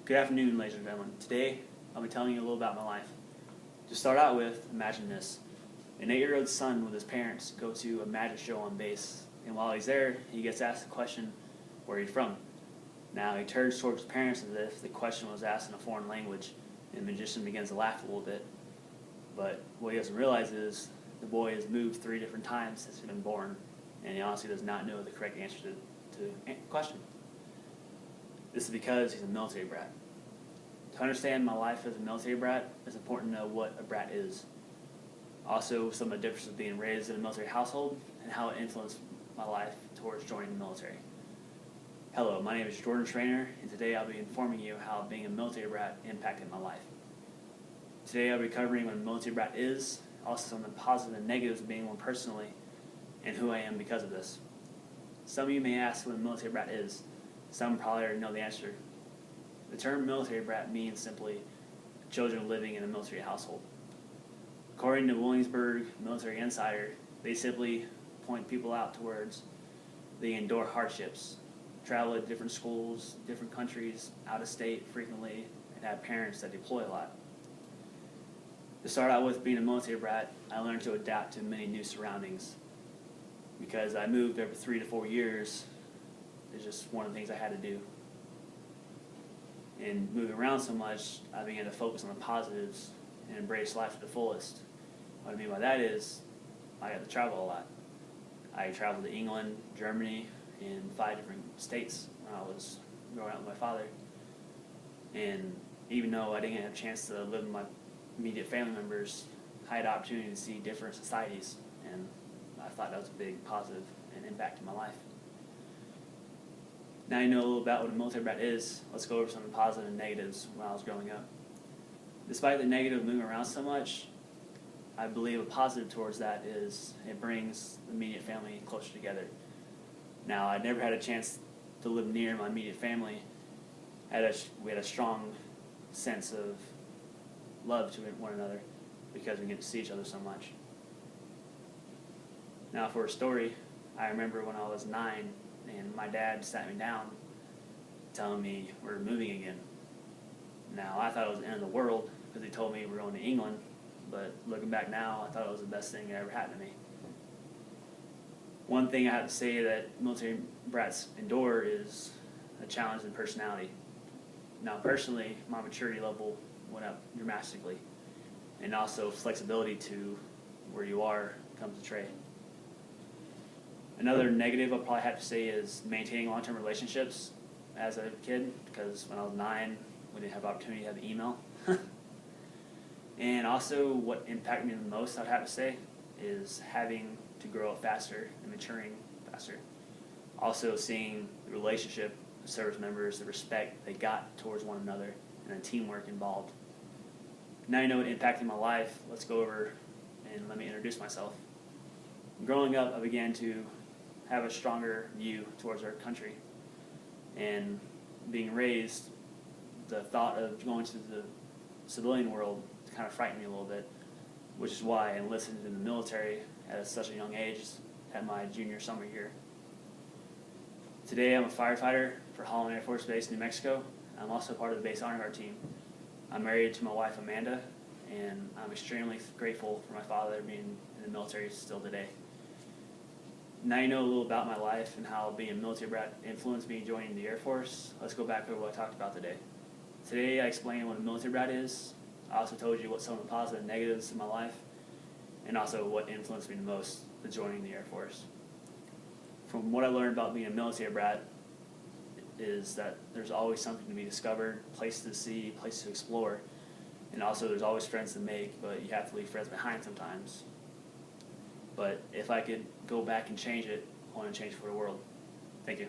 Good afternoon, ladies and gentlemen. Today, I'll be telling you a little about my life. To start out with, imagine this. An 8-year-old son with his parents go to a magic show on base, and while he's there, he gets asked the question, where are you from? Now, he turns towards his parents as if the question was asked in a foreign language, and the magician begins to laugh a little bit. But what he doesn't realize is the boy has moved 3 different times since he's been born, and he honestly does not know the correct answer to the question. This is because he's a military brat. To understand my life as a military brat, it's important to know what a brat is. Also, some of the differences of being raised in a military household and how it influenced my life towards joining the military. Hello, my name is Jordan Schrainer, and today I'll be informing you how being a military brat impacted my life. Today I'll be covering what a military brat is, also some of the positives and negatives of being one personally, and who I am because of this. Some of you may ask what a military brat is. Some probably already know the answer. The term military brat means simply children living in a military household. According to Williamsburg Military Insider, they simply point people out towards they endure hardships, travel to different schools, different countries, out of state frequently, and have parents that deploy a lot. To start out with being a military brat, I learned to adapt to many new surroundings. Because I moved every 3 to 4 years, it's just one of the things I had to do. And moving around so much, I began to focus on the positives and embrace life to the fullest. What I mean by that is, I got to travel a lot. I traveled to England, Germany, and 5 different states when I was growing up with my father. And even though I didn't have a chance to live with my immediate family members, I had the opportunity to see different societies, and I thought that was a big positive and impact in my life. Now you know a little about what a military brat is, let's go over some of the positives and negatives when I was growing up. Despite the negative of moving around so much, I believe a positive towards that is it brings the immediate family closer together. Now, I never had a chance to live near my immediate family. We had a strong sense of love to one another because we get to see each other so much. Now, for a story, I remember when I was 9 and my dad sat me down telling me we're moving again. Now, I thought it was the end of the world because he told me we're going to England, but looking back now, I thought it was the best thing that ever happened to me. One thing I have to say that military brats endure is a challenge in personality. Now, personally, my maturity level went up dramatically, and also flexibility to where you are comes to trade. Another negative I'll probably have to say is maintaining long-term relationships as a kid, because when I was 9, we didn't have the opportunity to have email. And also what impacted me the most, I'd have to say, is having to grow up faster and maturing faster. Also seeing the relationship of service members, the respect they got towards one another, and the teamwork involved. Now you know what impacted my life, let's go over and let me introduce myself. Growing up, I began to have a stronger view towards our country. And being raised, the thought of going to the civilian world kind of frightened me a little bit, which is why I enlisted in the military at such a young age, at my junior summer year. Today I'm a firefighter for Holloman Air Force Base, New Mexico. I'm also part of the base honor guard team. I'm married to my wife Amanda, and I'm extremely grateful for my father being in the military still today. Now you know a little about my life and how being a military brat influenced me joining the Air Force. Let's go back over what I talked about today. Today I explained what a military brat is. I also told you what some of the positive and negatives in my life, and also what influenced me the most to joining the Air Force. From what I learned about being a military brat is that there's always something to be discovered, places to see, places to explore, and also there's always friends to make, but you have to leave friends behind sometimes. But if I could go back and change it, I want to change it for the world. Thank you.